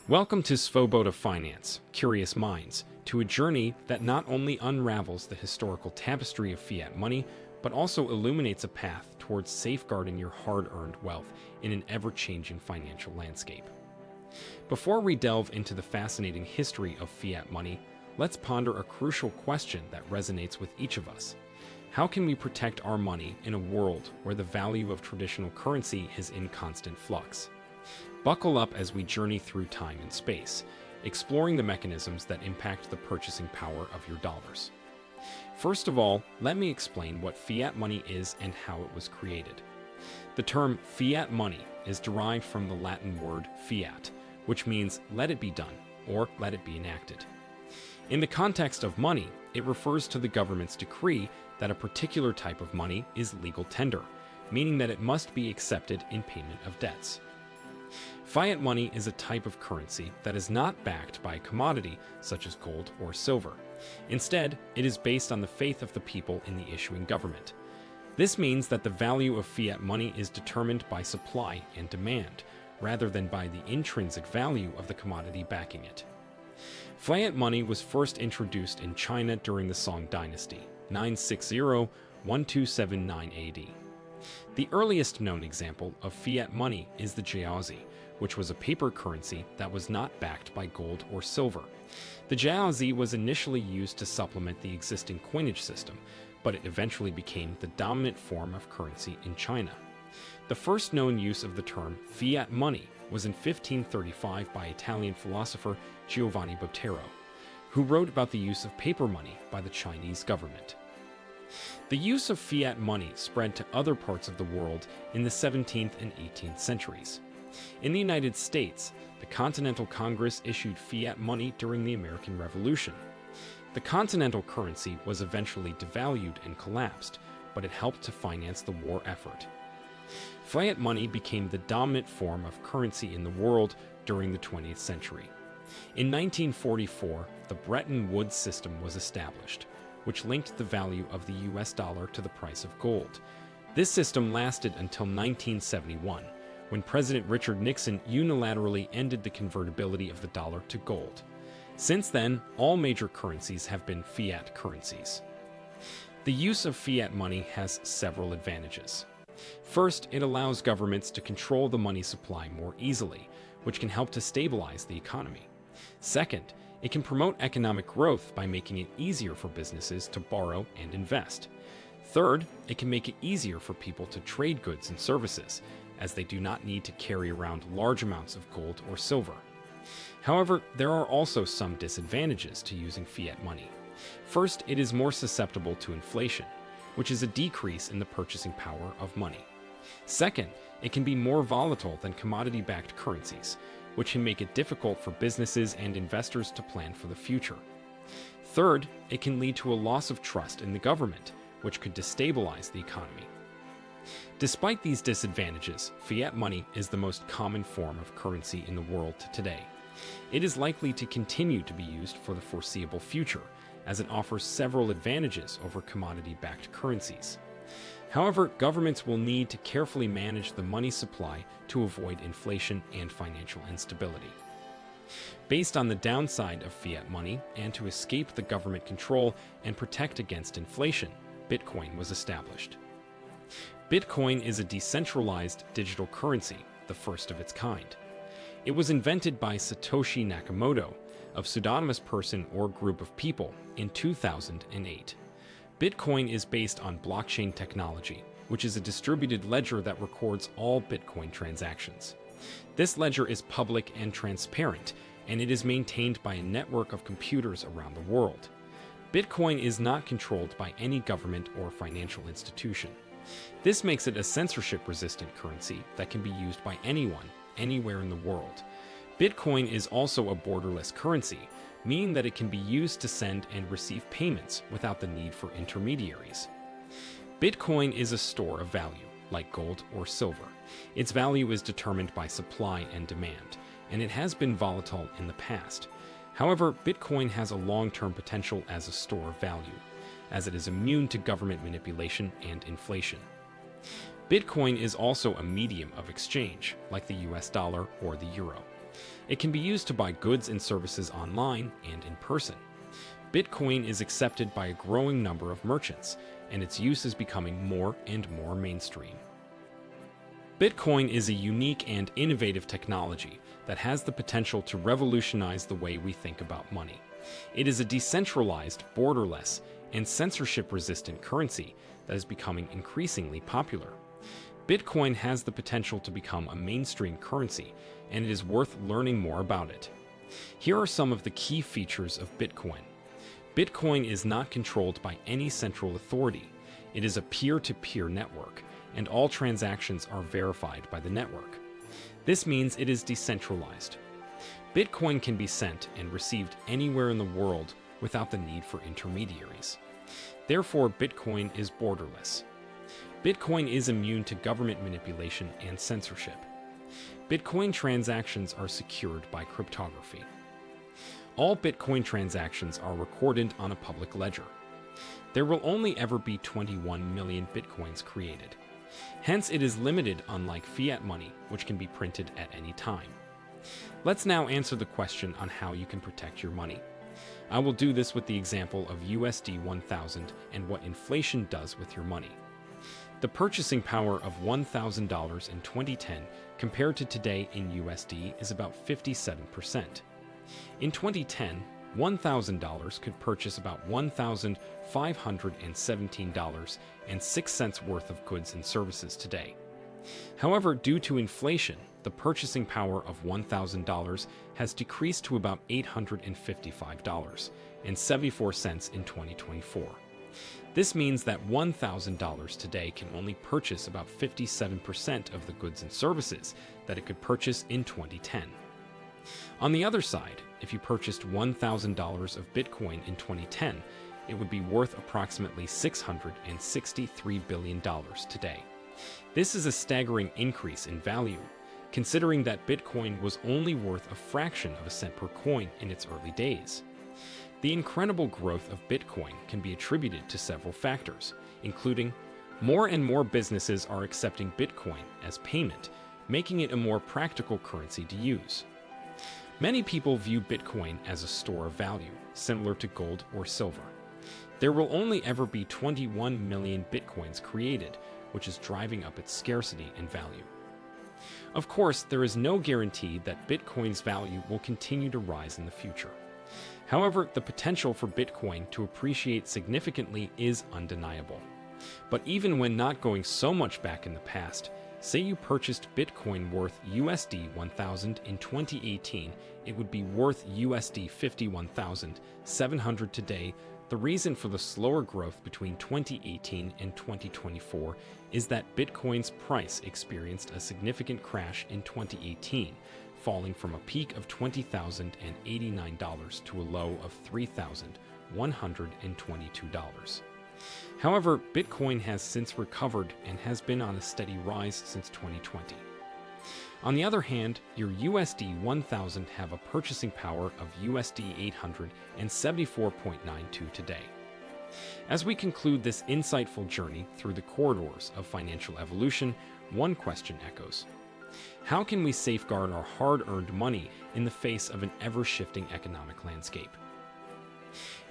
Welcome to Svoboda Finance, Curious Minds, to a journey that not only unravels the historical tapestry of fiat money, but also illuminates a path towards safeguarding your hard-earned wealth in an ever-changing financial landscape. Before we delve into the fascinating history of fiat money, let's ponder a crucial question that resonates with each of us. How can we protect our money in a world where the value of traditional currency is in constant flux? Buckle up as we journey through time and space, exploring the mechanisms that impact the purchasing power of your dollars. First of all, let me explain what fiat money is and how it was created. The term fiat money is derived from the Latin word fiat, which means let it be done or let it be enacted. In the context of money, it refers to the government's decree that a particular type of money is legal tender, meaning that it must be accepted in payment of debts. Fiat money is a type of currency that is not backed by a commodity such as gold or silver. Instead, it is based on the faith of the people in the issuing government. This means that the value of fiat money is determined by supply and demand, rather than by the intrinsic value of the commodity backing it. Fiat money was first introduced in China during the Song Dynasty, 960–1279 AD. The earliest known example of fiat money is the jiaozi, which was a paper currency that was not backed by gold or silver. The jiaozi was initially used to supplement the existing coinage system, but it eventually became the dominant form of currency in China. The first known use of the term fiat money was in 1535 by Italian philosopher Giovanni Botero, who wrote about the use of paper money by the Chinese government. The use of fiat money spread to other parts of the world in the 17th and 18th centuries. In the United States, the Continental Congress issued fiat money during the American Revolution. The continental currency was eventually devalued and collapsed, but it helped to finance the war effort. Fiat money became the dominant form of currency in the world during the 20th century. In 1944, the Bretton Woods system was established, which linked the value of the US dollar to the price of gold. This system lasted until 1971, when President Richard Nixon unilaterally ended the convertibility of the dollar to gold. Since then, all major currencies have been fiat currencies. The use of fiat money has several advantages. First, it allows governments to control the money supply more easily, which can help to stabilize the economy. Second, it can promote economic growth by making it easier for businesses to borrow and invest. Third, it can make it easier for people to trade goods and services, as they do not need to carry around large amounts of gold or silver. However, there are also some disadvantages to using fiat money. First, it is more susceptible to inflation, which is a decrease in the purchasing power of money. Second, it can be more volatile than commodity-backed currencies, which can make it difficult for businesses and investors to plan for the future. Third, it can lead to a loss of trust in the government, which could destabilize the economy. Despite these disadvantages, fiat money is the most common form of currency in the world today. It is likely to continue to be used for the foreseeable future, as it offers several advantages over commodity-backed currencies. However, governments will need to carefully manage the money supply to avoid inflation and financial instability. Based on the downside of fiat money and to escape the government control and protect against inflation, Bitcoin was established. Bitcoin is a decentralized digital currency, the first of its kind. It was invented by Satoshi Nakamoto, a pseudonymous person or group of people, in 2008. Bitcoin is based on blockchain technology, which is a distributed ledger that records all Bitcoin transactions. This ledger is public and transparent, and it is maintained by a network of computers around the world. Bitcoin is not controlled by any government or financial institution. This makes it a censorship-resistant currency that can be used by anyone, anywhere in the world. Bitcoin is also a borderless currency, meaning that it can be used to send and receive payments without the need for intermediaries. Bitcoin is a store of value, like gold or silver. Its value is determined by supply and demand, and it has been volatile in the past. However, Bitcoin has a long-term potential as a store of value, as it is immune to government manipulation and inflation. Bitcoin is also a medium of exchange, like the US dollar or the euro. It can be used to buy goods and services online and in person. Bitcoin is accepted by a growing number of merchants, and its use is becoming more and more mainstream. Bitcoin is a unique and innovative technology that has the potential to revolutionize the way we think about money. It is a decentralized, borderless, and censorship-resistant currency that is becoming increasingly popular. Bitcoin has the potential to become a mainstream currency, and it is worth learning more about it. Here are some of the key features of Bitcoin. Bitcoin is not controlled by any central authority. It is a peer-to-peer network, and all transactions are verified by the network. This means it is decentralized. Bitcoin can be sent and received anywhere in the world without the need for intermediaries. Therefore, Bitcoin is borderless. Bitcoin is immune to government manipulation and censorship. Bitcoin transactions are secured by cryptography. All Bitcoin transactions are recorded on a public ledger. There will only ever be 21 million Bitcoins created. Hence, it is limited, unlike fiat money, which can be printed at any time. Let's now answer the question on how you can protect your money. I will do this with the example of USD 1000 and what inflation does with your money. The purchasing power of $1,000 in 2010 compared to today in USD is about 57%. In 2010, $1,000 could purchase about $1,517.06 worth of goods and services today. However, due to inflation, the purchasing power of $1,000 has decreased to about $855.74 in 2024. This means that $1,000 today can only purchase about 57% of the goods and services that it could purchase in 2010. On the other side, if you purchased $1,000 of Bitcoin in 2010, it would be worth approximately $663 billion today. This is a staggering increase in value, considering that Bitcoin was only worth a fraction of a cent per coin in its early days. The incredible growth of Bitcoin can be attributed to several factors, including more and more businesses are accepting Bitcoin as payment, making it a more practical currency to use. Many people view Bitcoin as a store of value, similar to gold or silver. There will only ever be 21 million Bitcoins created, which is driving up its scarcity and value. Of course, there is no guarantee that Bitcoin's value will continue to rise in the future. However, the potential for Bitcoin to appreciate significantly is undeniable. But even when not going so much back in the past, say you purchased Bitcoin worth USD 1000 in 2018, it would be worth USD 51,700 today. The reason for the slower growth between 2018 and 2024 is that Bitcoin's price experienced a significant crash in 2018, falling from a peak of $20,089 to a low of $3,122. However, Bitcoin has since recovered and has been on a steady rise since 2020. On the other hand, your USD 1000 have a purchasing power of USD 874.92 today. As we conclude this insightful journey through the corridors of financial evolution, one question echoes. How can we safeguard our hard-earned money in the face of an ever-shifting economic landscape?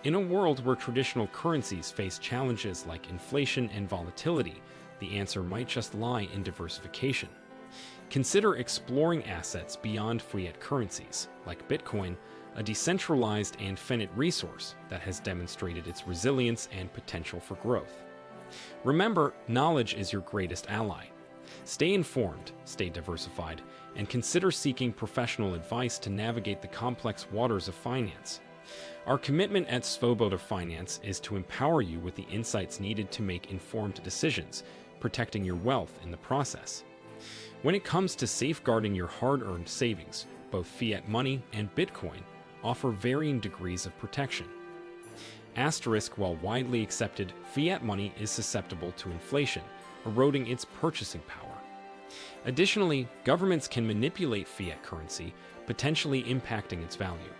In a world where traditional currencies face challenges like inflation and volatility, the answer might just lie in diversification. Consider exploring assets beyond fiat currencies, like Bitcoin, a decentralized and finite resource that has demonstrated its resilience and potential for growth. Remember, knowledge is your greatest ally. Stay informed, stay diversified, and consider seeking professional advice to navigate the complex waters of finance. Our commitment at Svoboda Finance is to empower you with the insights needed to make informed decisions, protecting your wealth in the process. When it comes to safeguarding your hard-earned savings, both fiat money and Bitcoin offer varying degrees of protection. Asterisk, while widely accepted, fiat money is susceptible to inflation, eroding its purchasing power. Additionally, governments can manipulate fiat currency, potentially impacting its value.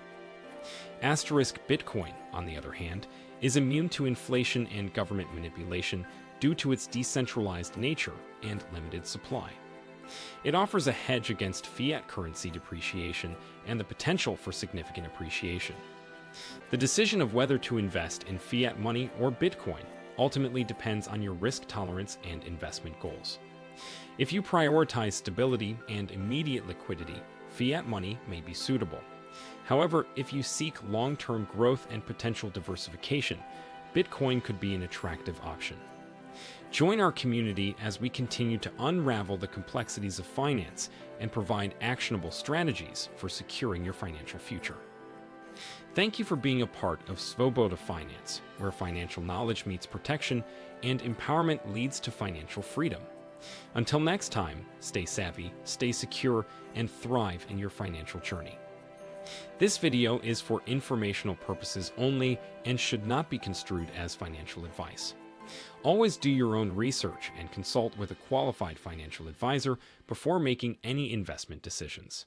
Asterisk, Bitcoin, on the other hand, is immune to inflation and government manipulation due to its decentralized nature and limited supply. It offers a hedge against fiat currency depreciation and the potential for significant appreciation. The decision of whether to invest in fiat money or Bitcoin ultimately depends on your risk tolerance and investment goals. If you prioritize stability and immediate liquidity, fiat money may be suitable. However, if you seek long-term growth and potential diversification, Bitcoin could be an attractive option. Join our community as we continue to unravel the complexities of finance and provide actionable strategies for securing your financial future. Thank you for being a part of Svoboda Finance, where financial knowledge meets protection and empowerment leads to financial freedom. Until next time, stay savvy, stay secure, and thrive in your financial journey. This video is for informational purposes only and should not be construed as financial advice. Always do your own research and consult with a qualified financial advisor before making any investment decisions.